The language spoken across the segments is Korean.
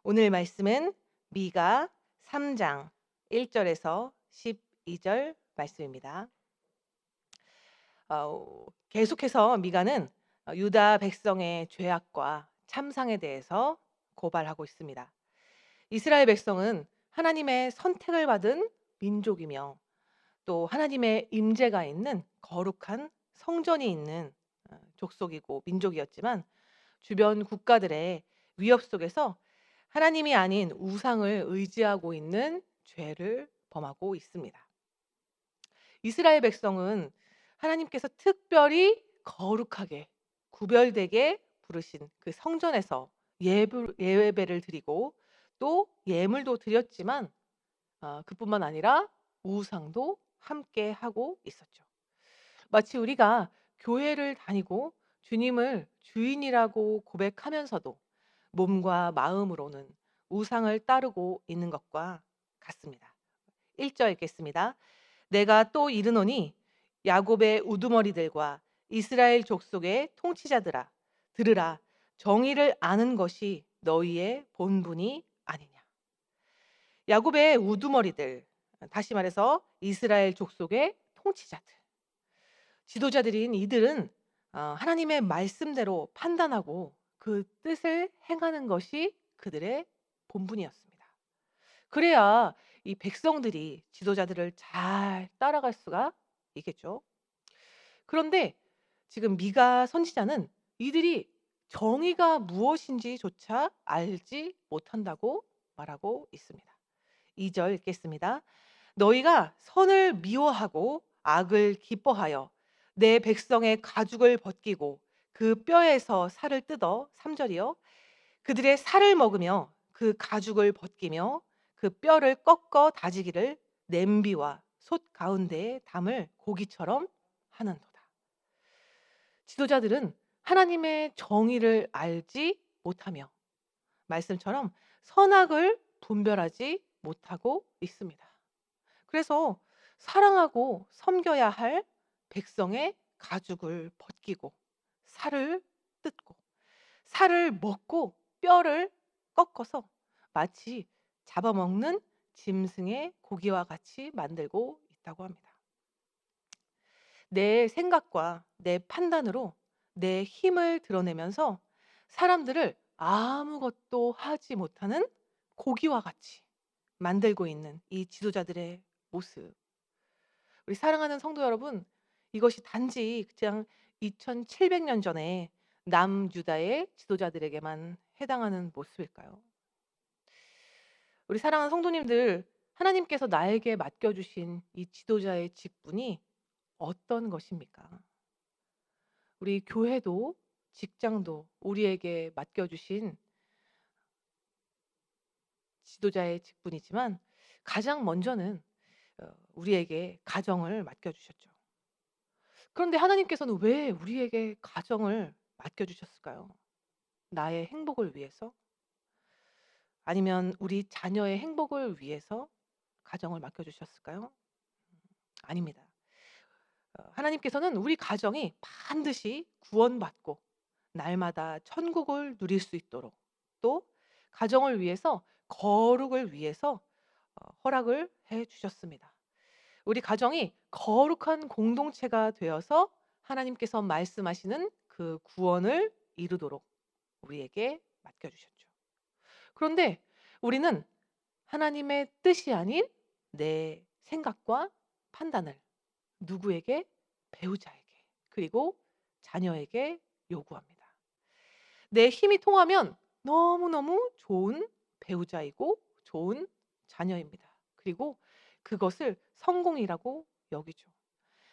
오늘 말씀은 미가 3장 1절에서 12절 말씀입니다. 계속해서 미가는 유다 백성의 죄악과 참상에 대해서 고발하고 있습니다. 이스라엘 백성은 하나님의 선택을 받은 민족이며 또 하나님의 임재가 있는 거룩한 성전이 있는 족속이고 민족이었지만 주변 국가들의 위협 속에서 하나님이 아닌 우상을 의지하고 있는 죄를 범하고 있습니다. 이스라엘 백성은 하나님께서 특별히 거룩하게 구별되게 부르신 그 성전에서 예배를 드리고 또 예물도 드렸지만 그뿐만 아니라 우상도 함께 하고 있었죠. 마치 우리가 교회를 다니고 주님을 주인이라고 고백하면서도 몸과 마음으로는 우상을 따르고 있는 것과 같습니다. 1절 읽겠습니다. 내가 또 이르노니 야곱의 우두머리들과 이스라엘 족속의 통치자들아 들으라. 정의를 아는 것이 너희의 본분이 아니냐. 야곱의 우두머리들, 다시 말해서 이스라엘 족속의 통치자들, 지도자들인 이들은 하나님의 말씀대로 판단하고 그 뜻을 행하는 것이 그들의 본분이었습니다. 그래야 이 백성들이 지도자들을 잘 따라갈 수가 있겠죠. 그런데 지금 미가 선지자는 이들이 정의가 무엇인지조차 알지 못한다고 말하고 있습니다. 2절 읽겠습니다. 너희가 선을 미워하고 악을 기뻐하여 내 백성의 가죽을 벗기고 그 뼈에서 살을 뜯어 3절이요. 그들의 살을 먹으며 그 가죽을 벗기며 그 뼈를 꺾어 다지기를 냄비와 솥 가운데에 담을 고기처럼 하는도다. 지도자들은 하나님의 정의를 알지 못하며 말씀처럼 선악을 분별하지 못하고 있습니다. 그래서 사랑하고 섬겨야 할 백성의 가죽을 벗기고 살을 뜯고 살을 먹고 뼈를 꺾어서 마치 잡아먹는 짐승의 고기와 같이 만들고 있다고 합니다. 내 생각과 내 판단으로 내 힘을 드러내면서 사람들을 아무것도 하지 못하는 고기와 같이 만들고 있는 이 지도자들의 모습. 우리 사랑하는 성도 여러분, 이것이 단지 그냥 2700년 전에 남유다의 지도자들에게만 해당하는 모습일까요? 우리 사랑하는 성도님들, 하나님께서 나에게 맡겨주신 이 지도자의 직분이 어떤 것입니까? 우리 교회도 직장도 우리에게 맡겨주신 지도자의 직분이지만 가장 먼저는 우리에게 가정을 맡겨주셨죠. 그런데 하나님께서는 왜 우리에게 가정을 맡겨주셨을까요? 나의 행복을 위해서? 아니면 우리 자녀의 행복을 위해서 가정을 맡겨주셨을까요? 아닙니다. 하나님께서는 우리 가정이 반드시 구원받고 날마다 천국을 누릴 수 있도록 또 가정을 위해서 거룩을 위해서 허락을 해 주셨습니다. 우리 가정이 거룩한 공동체가 되어서 하나님께서 말씀하시는 그 구원을 이루도록 우리에게 맡겨 주셨죠. 그런데 우리는 하나님의 뜻이 아닌 내 생각과 판단을 누구에게? 배우자에게 그리고 자녀에게 요구합니다. 내 힘이 통하면 너무너무 좋은 배우자이고 좋은 자녀입니다. 그리고 그것을 성공이라고 여기죠.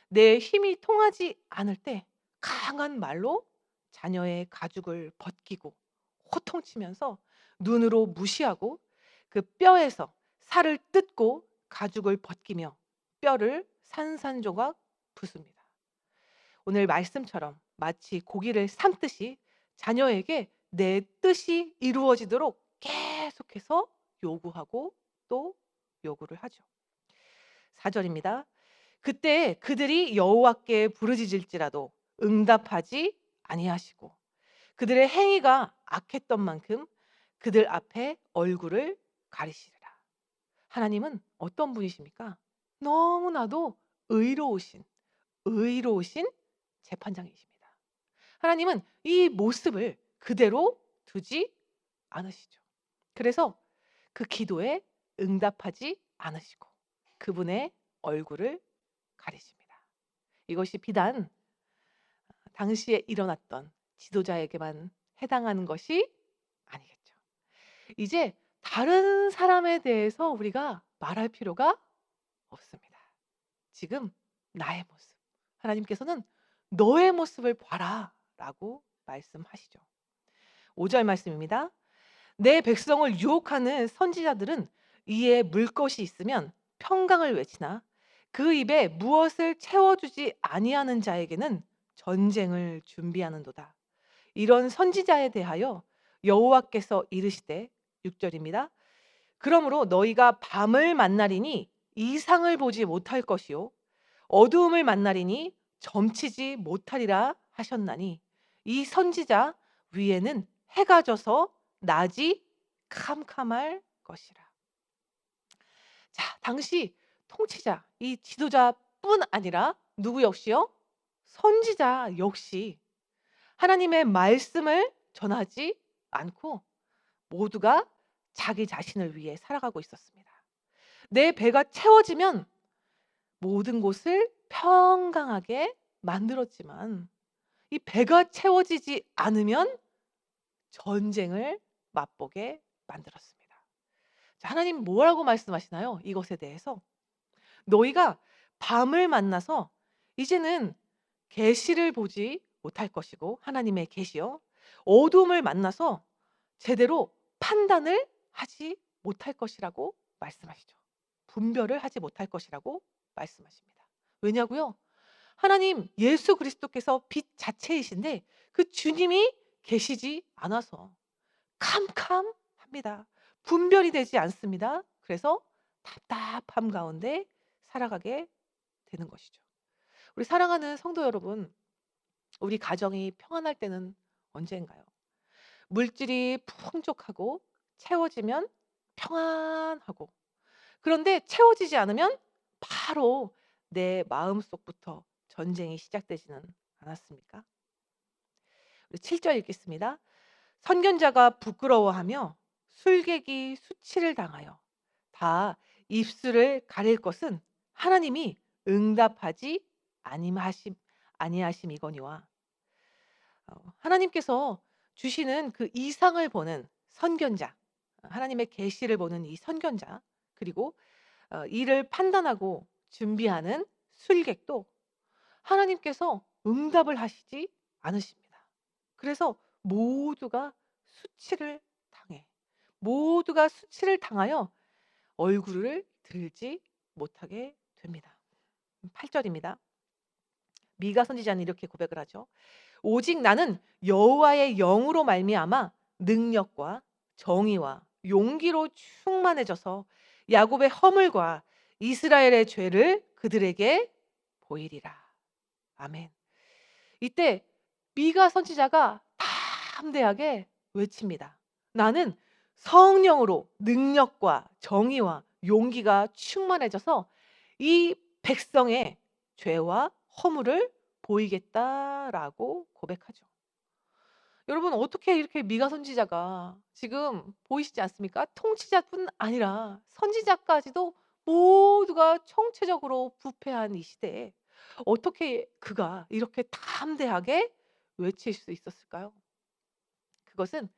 내 힘이 통하지 않을 때 강한 말로 자녀의 가죽을 벗기고 호통치면서 눈으로 무시하고 그 뼈에서 살을 뜯고 가죽을 벗기며 뼈를 산산조각 붓습니다. 오늘 말씀처럼 마치 고기를 삶듯이 자녀에게 내 뜻이 이루어지도록 계속해서 요구하고 또 요구를 하죠. 4절입니다. 그때 그들이 여호와께 부르짖을지라도 응답하지 아니하시고 그들의 행위가 악했던 만큼 그들 앞에 얼굴을 가리시리라. 하나님은 어떤 분이십니까? 너무나도 의로우신, 의로우신 재판장이십니다. 하나님은 이 모습을 그대로 두지 않으시죠. 그래서 그 기도에 응답하지 않으시고 그분의 얼굴을 가리십니다. 이것이 비단 당시에 일어났던 지도자에게만 해당하는 것이 아니겠죠. 이제 다른 사람에 대해서 우리가 말할 필요가 없습니다. 지금 나의 모습. 하나님께서는 너의 모습을 봐라 라고 말씀하시죠. 5절 말씀입니다. 내 백성을 유혹하는 선지자들은 이에 물 것이 있으면 평강을 외치나 그 입에 무엇을 채워주지 아니하는 자에게는 전쟁을 준비하는도다. 이런 선지자에 대하여 여호와께서 이르시되 6절입니다. 그러므로 너희가 밤을 만나리니 이상을 보지 못할 것이요 어두움을 만나리니 점치지 못하리라 하셨나니 이 선지자 위에는 해가 져서 낮이 캄캄할 것이라. 자, 당시 통치자, 이 지도자뿐 아니라 누구 역시요? 선지자 역시 하나님의 말씀을 전하지 않고 모두가 자기 자신을 위해 살아가고 있었습니다. 내 배가 채워지면 모든 곳을 평강하게 만들었지만 이 배가 채워지지 않으면 전쟁을 맛보게 만들었습니다. 자, 하나님 뭐라고 말씀하시나요? 이것에 대해서 너희가 밤을 만나서 이제는 계시를 보지 못할 것이고 하나님의 계시요 어둠을 만나서 제대로 판단을 하지 못할 것이라고 말씀하시죠. 분별을 하지 못할 것이라고 말씀하십니다. 왜냐고요? 하나님 예수 그리스도께서 빛 자체이신데 그 주님이 계시지 않아서 캄캄합니다. 분별이 되지 않습니다. 그래서 답답함 가운데 살아가게 되는 것이죠. 우리 사랑하는 성도 여러분, 우리 가정이 평안할 때는 언제인가요? 물질이 풍족하고 채워지면 평안하고 그런데 채워지지 않으면 바로 내 마음속부터 전쟁이 시작되지는 않았습니까? 우리 7절 읽겠습니다. 선견자가 부끄러워하며 술객이 수치를 당하여 다 입술을 가릴 것은 하나님이 응답하지 아니하심이거니와. 하나님께서 주시는 그 이상을 보는 선견자, 하나님의 계시를 보는 이 선견자, 그리고 이를 판단하고 준비하는 술객도 하나님께서 응답을 하시지 않으십니다. 그래서 모두가 수치를 당해, 모두가 수치를 당하여 얼굴을 들지 못하게 됩니다. 8절입니다. 미가 선지자는 이렇게 고백을 하죠. 오직 나는 여호와의 영으로 말미암아 능력과 정의와 용기로 충만해져서 야곱의 허물과 이스라엘의 죄를 그들에게 보이리라. 아멘. 이때 미가 선지자가 담대하게 외칩니다. 나는 성령으로 능력과 정의와 용기가 충만해져서 이 백성의 죄와 허물을 보이겠다라고 고백하죠. 여러분 어떻게 이렇게 미가 선지자가 지금 보이시지 않습니까? 통치자뿐 아니라 선지자까지도 모두가 총체적으로 부패한 이 시대에 어떻게 그가 이렇게 담대하게 외칠 수 있었을까요? 그것은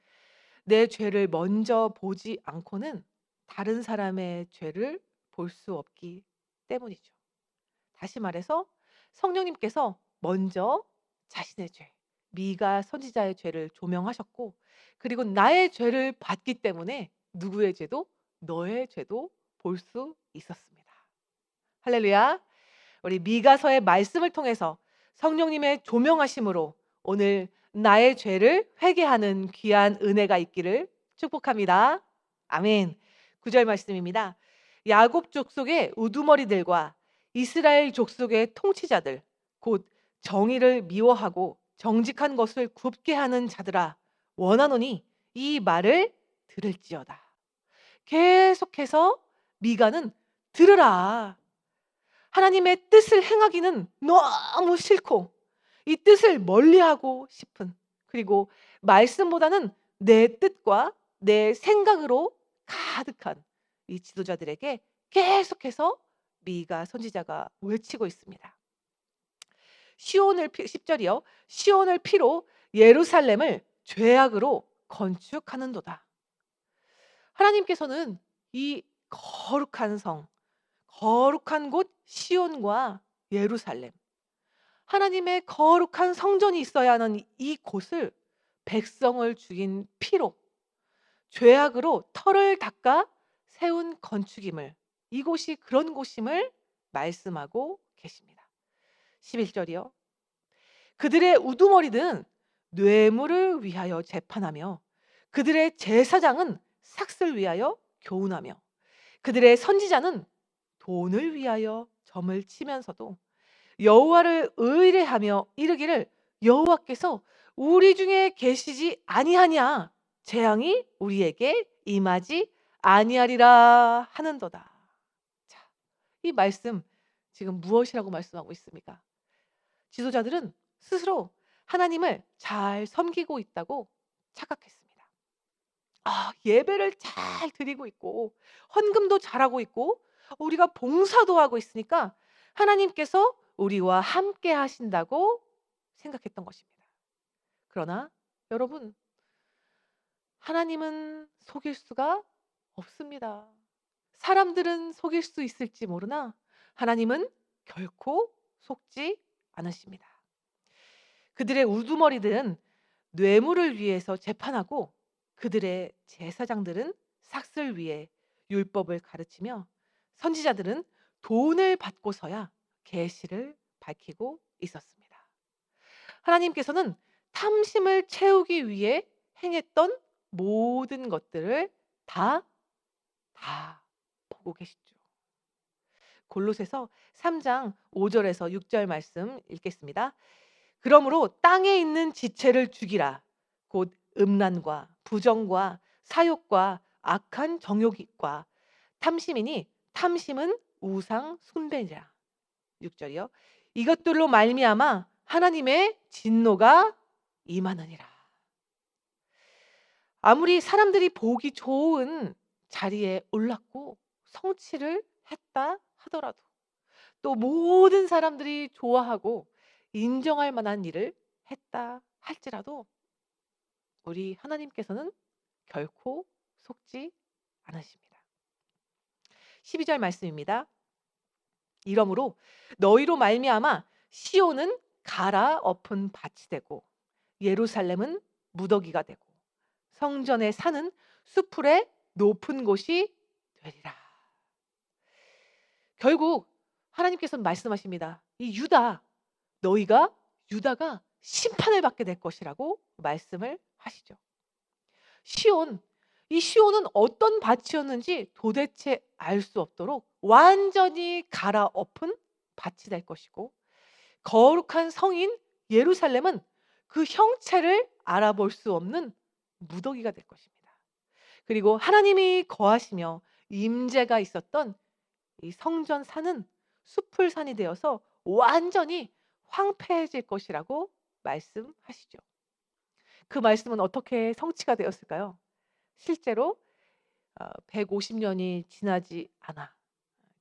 내 죄를 먼저 보지 않고는 다른 사람의 죄를 볼 수 없기 때문이죠. 다시 말해서 성령님께서 먼저 자신의 죄, 미가 선지자의 죄를 조명하셨고 그리고 나의 죄를 봤기 때문에 누구의 죄도 너의 죄도 볼 수 있었습니다. 할렐루야. 우리 미가서의 말씀을 통해서 성령님의 조명하심으로 오늘 나의 죄를 회개하는 귀한 은혜가 있기를 축복합니다. 아멘. 9절 말씀입니다. 야곱 족속의 우두머리들과 이스라엘 족속의 통치자들 곧 정의를 미워하고 정직한 것을 굽게 하는 자들아 원하노니 이 말을 들을지어다. 계속해서 미가는 들으라. 하나님의 뜻을 행하기는 너무 싫고 이 뜻을 멀리하고 싶은, 그리고 말씀보다는 내 뜻과 내 생각으로 가득한 이 지도자들에게 계속해서 미가 선지자가 외치고 있습니다. 시온을 10절이요. 시온을 피로 예루살렘을 죄악으로 건축하는도다. 하나님께서는 이 거룩한 성, 거룩한 곳 시온과 예루살렘, 하나님의 거룩한 성전이 있어야 하는 이 곳을 백성을 죽인 피로, 죄악으로 터를 닦아 세운 건축임을, 이곳이 그런 곳임을 말씀하고 계십니다. 11절이요. 그들의 우두머리는 뇌물을 위하여 재판하며 그들의 제사장은 삭슬 위하여 교훈하며 그들의 선지자는 돈을 위하여 점을 치면서도 여호와를 의뢰하며 이르기를 여호와께서 우리 중에 계시지 아니하냐, 재앙이 우리에게 임하지 아니하리라 하는도다. 자, 이 말씀 지금 무엇이라고 말씀하고 있습니까? 지도자들은 스스로 하나님을 잘 섬기고 있다고 착각했습니다. 예배를 잘 드리고 있고 헌금도 잘하고 있고 우리가 봉사도 하고 있으니까 하나님께서 우리와 함께 하신다고 생각했던 것입니다. 그러나 여러분, 하나님은 속일 수가 없습니다. 사람들은 속일 수 있을지 모르나 하나님은 결코 속지 않으십니다. 그들의 우두머리들은 뇌물을 위해서 재판하고 그들의 제사장들은 삭슬 위에 율법을 가르치며 선지자들은 돈을 받고서야 계시를 밝히고 있었습니다. 하나님께서는 탐심을 채우기 위해 행했던 모든 것들을 다 보고 계시죠. 골로새서 3장 5절에서 6절 말씀 읽겠습니다. 그러므로 땅에 있는 지체를 죽이라. 곧 음란과 부정과 사욕과 악한 정욕과 탐심이니 탐심은 우상 숭배니라. 6절이요. 이것들로 말미암아 하나님의 진노가 임하느니라. 아무리 사람들이 보기 좋은 자리에 올랐고 성취를 했다 하더라도, 또 모든 사람들이 좋아하고 인정할 만한 일을 했다 할지라도 우리 하나님께서는 결코 속지 않으십니다. 12절 말씀입니다. 이러므로 너희로 말미암아 시온은 갈아엎은 밭이 되고 예루살렘은 무더기가 되고 성전의 산은 수풀의 높은 곳이 되리라. 결국 하나님께서는 말씀하십니다. 이 유다가 심판을 받게 될 것이라고 말씀을 하시죠. 이 시온은 어떤 밭이었는지 도대체 알 수 없도록 완전히 갈아엎은 밭이 될 것이고, 거룩한 성인 예루살렘은 그 형체를 알아볼 수 없는 무더기가 될 것입니다. 그리고 하나님이 거하시며 임재가 있었던 이 성전 산은 숲풀산이 되어서 완전히 황폐해질 것이라고 말씀하시죠. 그 말씀은 어떻게 성취가 되었을까요? 실제로 150년이 지나지 않아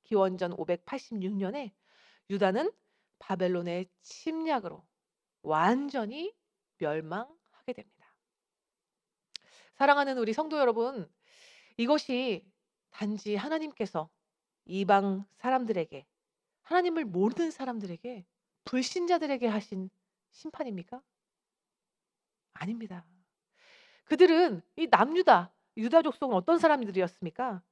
기원전 586년에 유다는 바벨론의 침략으로 완전히 멸망하게 됩니다. 사랑하는 우리 성도 여러분, 이것이 단지 하나님께서 이방 사람들에게, 하나님을 모르는 사람들에게, 불신자들에게 하신 심판입니까? 아닙니다. 그들은 이 남유다, 유다 족속은 어떤 사람들이었습니까?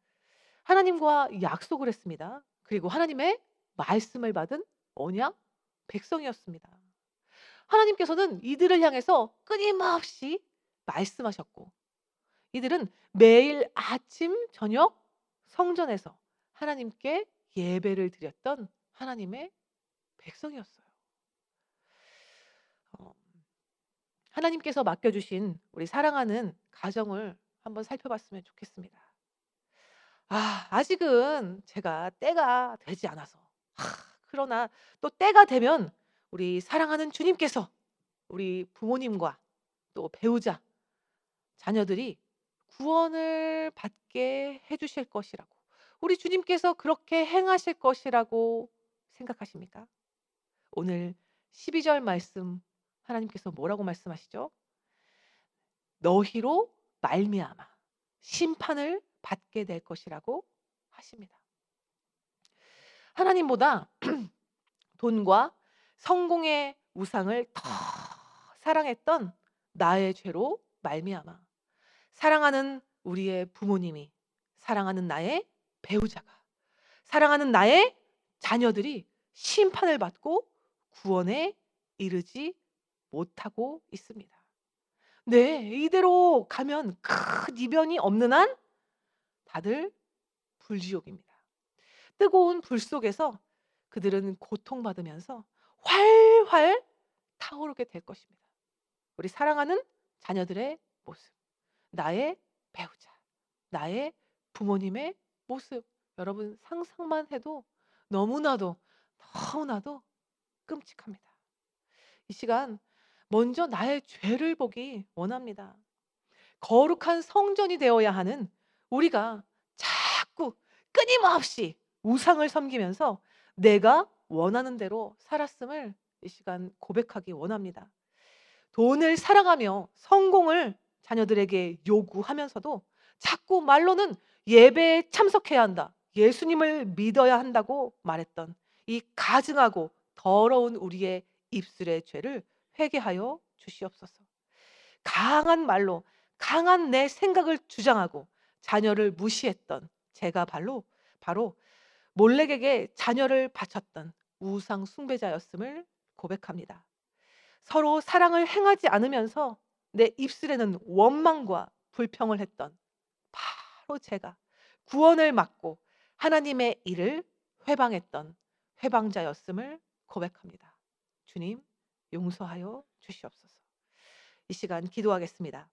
하나님과 약속을 했습니다. 그리고 하나님의 말씀을 받은 언약 백성이었습니다. 하나님께서는 이들을 향해서 끊임없이 말씀하셨고, 이들은 매일 아침 저녁 성전에서 하나님께 예배를 드렸던 하나님의 백성이었어요. 어, 하나님께서 맡겨주신 우리 사랑하는 가정을 한번 살펴봤으면 좋겠습니다. 아직은 제가 때가 되지 않아서. 아 그러나 또 때가 되면 우리 사랑하는 주님께서 우리 부모님과 또 배우자, 자녀들이 구원을 받게 해 주실 것이라고, 우리 주님께서 그렇게 행하실 것이라고 생각하십니까? 오늘 12절 말씀, 하나님께서 뭐라고 말씀하시죠? "너희로 말미암아 심판을 받게 될 것이라고 하십니다. 하나님보다 돈과 성공의 우상을 더 사랑했던 나의 죄로 말미암아 사랑하는 우리의 부모님이, 사랑하는 나의 배우자가, 사랑하는 나의 자녀들이 심판을 받고 구원에 이르지 못하고 있습니다. 네, 이대로 가면 큰 이변이 없는 한 다들 불지옥입니다. 뜨거운 불 속에서 그들은 고통받으면서 활활 타오르게 될 것입니다. 우리 사랑하는 자녀들의 모습, 나의 배우자, 나의 부모님의 모습, 여러분 상상만 해도 너무나도 너무나도 끔찍합니다. 이 시간 먼저 나의 죄를 보기 원합니다. 거룩한 성전이 되어야 하는 우리가 자꾸 끊임없이 우상을 섬기면서 내가 원하는 대로 살았음을 이 시간 고백하기 원합니다. 돈을 살아가며 성공을 자녀들에게 요구하면서도 자꾸 말로는 예배에 참석해야 한다, 예수님을 믿어야 한다고 말했던 이 가증하고 더러운 우리의 입술의 죄를 회개하여 주시옵소서. 강한 말로 강한 내 생각을 주장하고 자녀를 무시했던 제가 바로 몰렉에게 자녀를 바쳤던 우상 숭배자였음을 고백합니다. 서로 사랑을 행하지 않으면서 내 입술에는 원망과 불평을 했던 바로 제가 구원을 막고 하나님의 일을 회방했던 회방자였음을 고백합니다. 주님, 용서하여 주시옵소서. 이 시간 기도하겠습니다.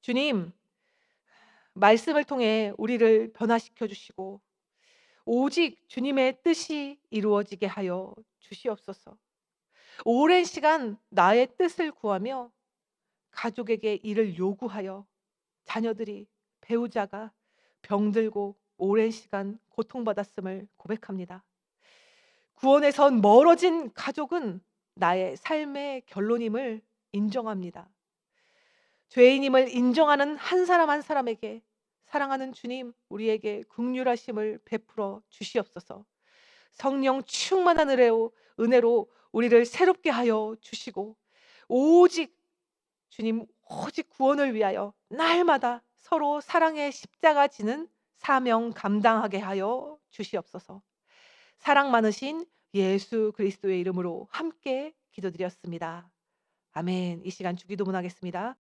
주님, 말씀을 통해 우리를 변화시켜 주시고 오직 주님의 뜻이 이루어지게 하여 주시옵소서. 오랜 시간 나의 뜻을 구하며 가족에게 일을 요구하여 자녀들이, 배우자가 병들고 오랜 시간 고통받았음을 고백합니다. 구원에선 멀어진 가족은 나의 삶의 결론임을 인정합니다. 죄인임을 인정하는 한 사람 한 사람에게 사랑하는 주님, 우리에게 긍휼하심을 베풀어 주시옵소서. 성령 충만한 은혜로 우리를 새롭게 하여 주시고 오직 주님, 오직 구원을 위하여 날마다 서로 사랑의 십자가 지는 사명 감당하게 하여 주시옵소서. 사랑 많으신 예수 그리스도의 이름으로 함께 기도드렸습니다. 아멘. 이 시간 주기도문하겠습니다.